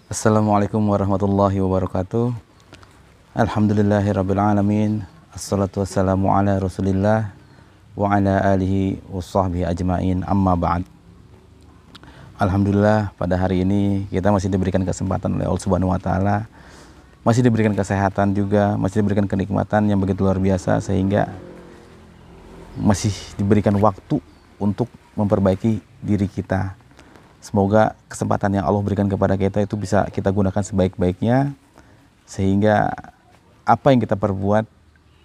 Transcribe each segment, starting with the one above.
Assalamualaikum warahmatullahi wabarakatuh. Alhamdulillahirabbil alamin. Assalatu wassalamu ala Rasulillah wa ala alihi washabbihi ajmain. Amma ba'd. Alhamdulillah pada hari ini kita masih diberikan kesempatan oleh Allah Subhanahu wa taala. Masih diberikan kesehatan juga, masih diberikan kenikmatan yang begitu luar biasa sehingga masih diberikan waktu untuk memperbaiki diri kita. Semoga kesempatan yang Allah berikan kepada kita itu bisa kita gunakan sebaik-baiknya sehingga apa yang kita perbuat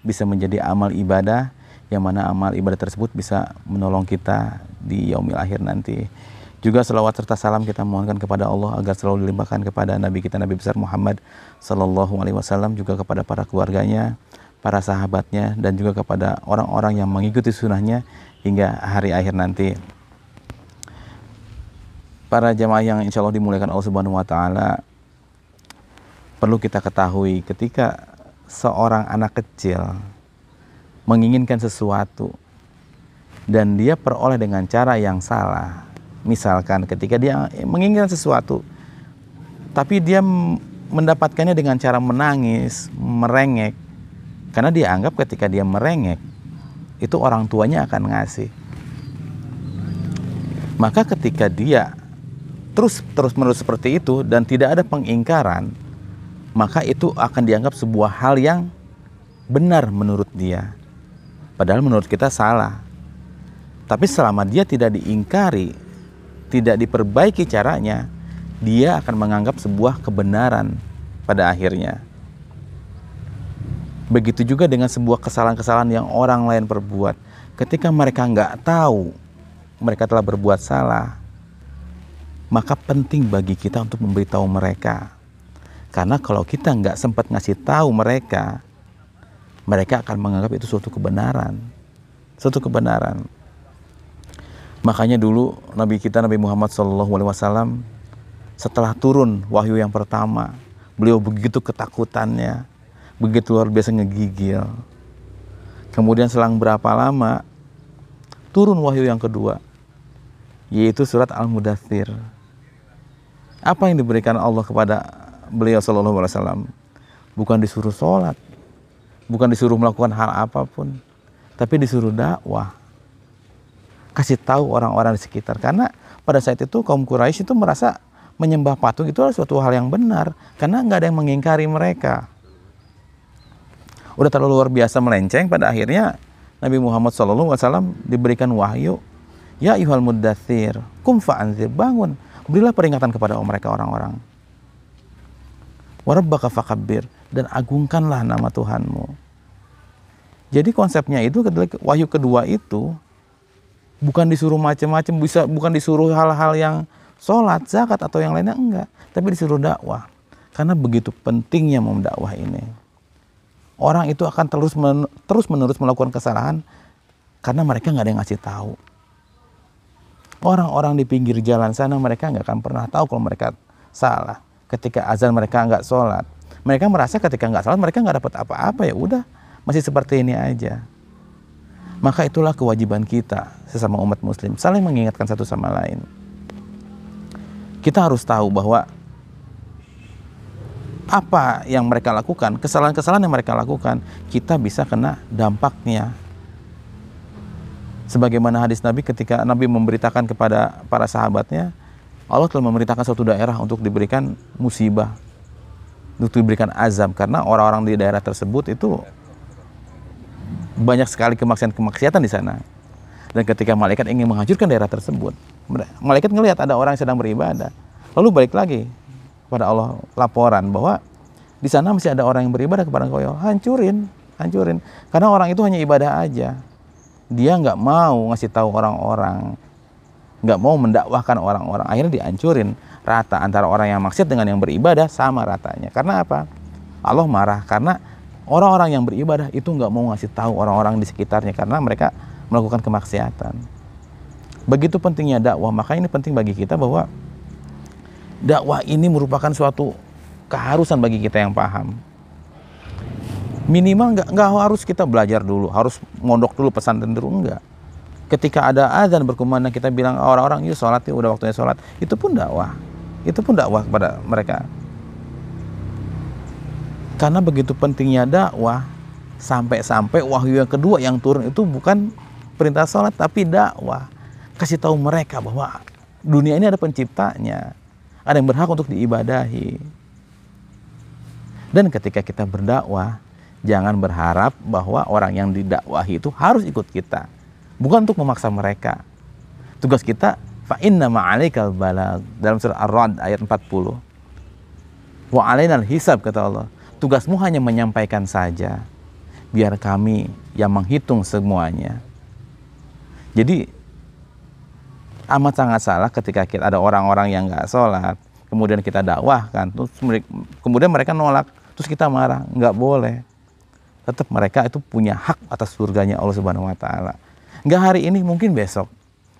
bisa menjadi amal ibadah, yang mana amal ibadah tersebut bisa menolong kita di yaumil akhir nanti. Juga selawat serta salam kita mohonkan kepada Allah agar selalu dilimpahkan kepada Nabi kita Nabi besar Muhammad Sallallahu Alaihi Wasallam, juga kepada para keluarganya, para sahabatnya, dan juga kepada orang-orang yang mengikuti sunnahnya hingga hari akhir nanti. Para jamaah yang insya Allah dimuliakan Allah Subhanahu wa taala, perlu kita ketahui ketika seorang anak kecil menginginkan sesuatu dan dia peroleh dengan cara yang salah. Misalkan ketika dia menginginkan sesuatu tapi dia mendapatkannya dengan cara menangis, merengek, karena dia anggap ketika dia merengek itu orang tuanya akan ngasih. Maka ketika dia terus-menerus seperti itu dan tidak ada pengingkaran, maka itu akan dianggap sebuah hal yang benar menurut dia. Padahal menurut kita salah. Tapi selama dia tidak diingkari, tidak diperbaiki caranya, dia akan menganggap sebuah kebenaran pada akhirnya. Begitu juga dengan sebuah kesalahan-kesalahan yang orang lain perbuat. Ketika mereka nggak tahu mereka telah berbuat salah, maka penting bagi kita untuk memberitahu mereka. Karena kalau kita nggak sempat ngasih tahu mereka, mereka akan menganggap itu suatu kebenaran. Suatu kebenaran. Makanya dulu Nabi kita Nabi Muhammad SAW setelah turun wahyu yang pertama, beliau begitu ketakutannya, begitu luar biasa ngegigil. Kemudian selang berapa lama turun wahyu yang kedua, yaitu surat Al-Mudaththir. Apa yang diberikan Allah kepada beliau sallallahu alaihi wasallam? Bukan disuruh sholat, bukan disuruh melakukan hal apapun, tapi disuruh dakwah. Kasih tahu orang-orang di sekitar. Karena pada saat itu kaum Quraisy itu merasa menyembah patung itu adalah suatu hal yang benar, karena nggak ada yang mengingkari mereka. Udah terlalu luar biasa melenceng, pada akhirnya Nabi Muhammad SAW diberikan wahyu, ya ayyuhal muddaththir, qum fa'anzir, bangun, berilah peringatan kepada mereka orang-orang. Wa rabbaka fakabbir, dan agungkanlah nama Tuhanmu. Jadi konsepnya itu ketika wahyu kedua itu bukan disuruh macam-macam, bukan disuruh hal-hal yang sholat, zakat atau yang lainnya, enggak, tapi disuruh dakwah. Karena begitu pentingnya mendakwah ini. Orang itu akan terus-menerus melakukan kesalahan karena mereka nggak ada yang ngasih tahu. Orang-orang di pinggir jalan sana mereka nggak akan pernah tahu kalau mereka salah. Ketika azan mereka nggak sholat, mereka merasa ketika nggak sholat mereka nggak dapat apa-apa, ya udah masih seperti ini aja. Maka itulah kewajiban kita sesama umat muslim, saling mengingatkan satu sama lain. Kita harus tahu bahwa apa yang mereka lakukan, kesalahan-kesalahan yang mereka lakukan, kita bisa kena dampaknya. Sebagaimana hadis Nabi ketika Nabi memberitakan kepada para sahabatnya, Allah telah memerintahkan suatu daerah untuk diberikan musibah, untuk diberikan azab, karena orang-orang di daerah tersebut itu banyak sekali kemaksiatan di sana. Dan ketika malaikat ingin menghancurkan daerah tersebut, malaikat ngelihat ada orang yang sedang beribadah, lalu balik lagi kepada Allah laporan bahwa di sana masih ada orang yang beribadah kepada engkau, ya hancurin. Karena orang itu hanya ibadah aja. Dia nggak mau ngasih tahu orang-orang, nggak mau mendakwahkan orang-orang, akhirnya dihancurin rata antara orang yang maksiat dengan yang beribadah sama ratanya. Karena apa? Allah marah karena orang-orang yang beribadah itu nggak mau ngasih tahu orang-orang di sekitarnya karena mereka melakukan kemaksiatan. Begitu pentingnya dakwah, maka ini penting bagi kita bahwa dakwah ini merupakan suatu keharusan bagi kita yang paham. Minimal nggak harus kita belajar dulu, harus mondok dulu, pesantren dulu, enggak. Ketika ada azan berkumandang kita bilang orang-orang, yuk sholat, yuk, udah waktunya sholat, itu pun dakwah. Itu pun dakwah kepada mereka. Karena begitu pentingnya dakwah, sampai-sampai wahyu yang kedua yang turun itu bukan perintah sholat tapi dakwah. Kasih tahu mereka bahwa dunia ini ada penciptanya, ada yang berhak untuk diibadahi. Dan ketika kita berdakwah, jangan berharap bahwa orang yang didakwahi itu harus ikut kita. Bukan untuk memaksa mereka. Tugas kita, fa inna ma'alaikal balagh, dalam surah Ar-Ra'd ayat 40. Wa alainal hisab, kata Allah. Tugasmu hanya menyampaikan saja, biar kami yang menghitung semuanya. Jadi amat sangat salah ketika kita ada orang-orang yang nggak sholat, kemudian kita dakwahkan, terus kemudian mereka nolak, terus kita marah. Nggak boleh. Tetap mereka itu punya hak atas surganya Allah Subhanahu Wa Taala. Nggak hari ini, mungkin besok.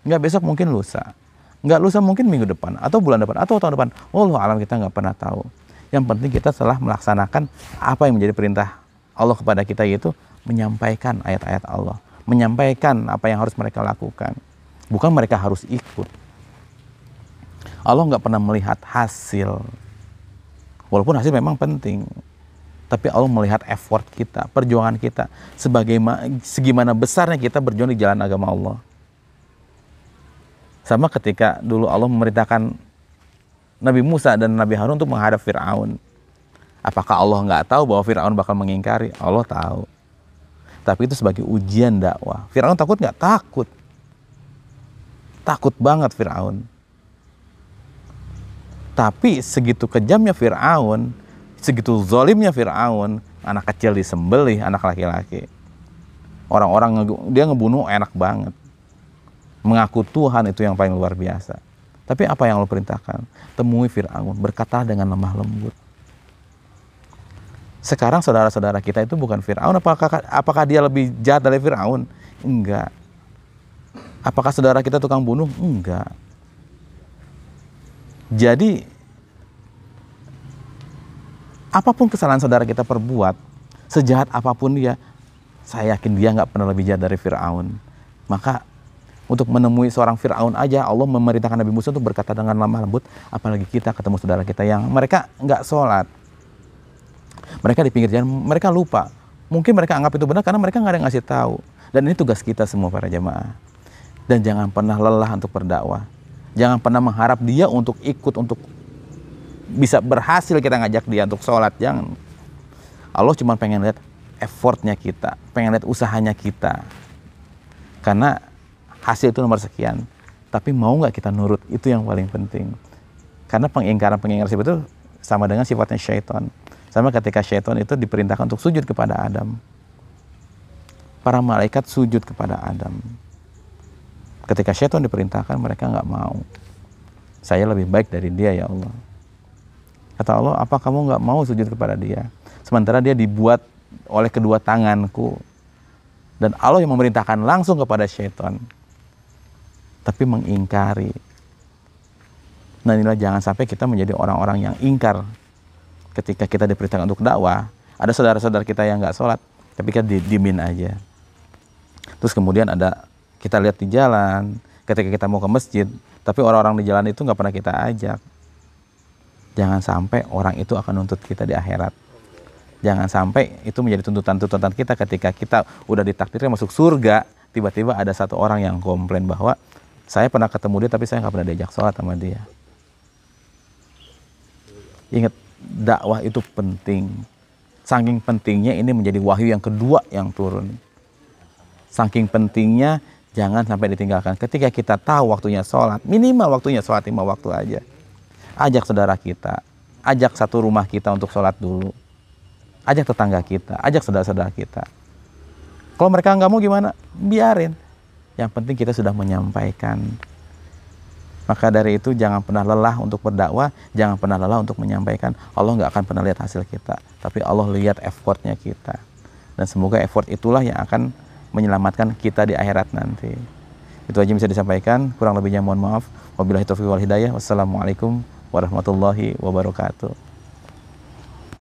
Nggak besok, mungkin lusa. Nggak lusa, mungkin minggu depan, atau bulan depan, atau tahun depan. Wallahu alam, kita nggak pernah tahu. Yang penting kita telah melaksanakan apa yang menjadi perintah Allah kepada kita, yaitu menyampaikan ayat-ayat Allah, menyampaikan apa yang harus mereka lakukan. Bukan mereka harus ikut. Allah nggak pernah melihat hasil, walaupun hasil memang penting, tapi Allah melihat effort kita, perjuangan kita, segimana besarnya kita berjuang di jalan agama Allah. Sama ketika dulu Allah memerintahkan Nabi Musa dan Nabi Harun untuk menghadap Fir'aun. Apakah Allah nggak tahu bahwa Fir'aun bakal mengingkari? Allah tahu. Tapi itu sebagai ujian dakwah. Fir'aun takut nggak? Takut. Takut banget Fir'aun. Tapi segitu kejamnya Fir'aun, segitu zalimnya Fir'aun, anak kecil disembelih, anak laki-laki. Orang-orang dia ngebunuh enak banget. Mengaku Tuhan itu yang paling luar biasa. Tapi apa yang Allah perintahkan? Temui Fir'aun, berkata dengan lemah lembut. Sekarang saudara-saudara kita itu bukan Fir'aun. Apakah dia lebih jahat dari Fir'aun? Enggak. Apakah saudara kita tukang bunuh? Enggak. Jadi, apapun kesalahan saudara kita perbuat, sejahat apapun dia, saya yakin dia nggak pernah lebih jahat dari Fir'aun. Maka untuk menemui seorang Fir'aun aja Allah memerintahkan Nabi Musa untuk berkata dengan lemah lembut, apalagi kita ketemu saudara kita yang mereka nggak sholat, mereka di pinggir jalan, mereka lupa. Mungkin mereka anggap itu benar karena mereka nggak ada yang ngasih tahu. Dan ini tugas kita semua para jamaah. Dan jangan pernah lelah untuk berdakwah. Jangan pernah mengharap dia untuk ikut, untuk bisa berhasil kita ngajak dia untuk sholat. Jangan. Allah cuma pengen lihat effortnya kita, pengen lihat usahanya kita. Karena hasil itu nomor sekian, tapi mau nggak kita nurut, itu yang paling penting. Karena pengingkaran seperti itu sama dengan sifatnya syaitan. Sama ketika syaitan itu diperintahkan untuk sujud kepada Adam, para malaikat sujud kepada Adam. Ketika syaitan diperintahkan, mereka nggak mau. Saya lebih baik dari dia ya Allah. Kata Allah, apa kamu nggak mau sujud kepada dia? Sementara dia dibuat oleh kedua tanganku. Dan Allah yang memerintahkan langsung kepada syaitan, tapi mengingkari. Nah inilah, jangan sampai kita menjadi orang-orang yang ingkar ketika kita diperintahkan untuk dakwah. Ada saudara-saudara kita yang nggak sholat, tapi kita diemin aja. Terus kemudian kita lihat di jalan, ketika kita mau ke masjid, tapi orang-orang di jalan itu nggak pernah kita ajak. Jangan sampai orang itu akan nuntut kita di akhirat. Jangan sampai itu menjadi tuntutan-tuntutan kita ketika kita udah ditakdirkan masuk surga, tiba-tiba ada satu orang yang komplain bahwa saya pernah ketemu dia tapi saya nggak pernah diajak sholat sama dia. Ingat, dakwah itu penting. Saking pentingnya ini menjadi wahyu yang kedua yang turun. Saking pentingnya jangan sampai ditinggalkan. Ketika kita tahu waktunya sholat, minimal waktunya sholat 5 waktu aja. Ajak saudara kita, ajak satu rumah kita untuk sholat dulu. Ajak tetangga kita, ajak saudara-saudara kita. Kalau mereka nggak mau gimana? Biarin. Yang penting kita sudah menyampaikan. Maka dari itu jangan pernah lelah untuk berdakwah, jangan pernah lelah untuk menyampaikan. Allah nggak akan pernah lihat hasil kita, tapi Allah lihat effortnya kita. Dan semoga effort itulah yang akan menyelamatkan kita di akhirat nanti. Itu aja yang bisa disampaikan. Kurang lebihnya mohon maaf. Wabillahi taufiq wal hidayah. Wassalamualaikum warahmatullahi wabarakatuh.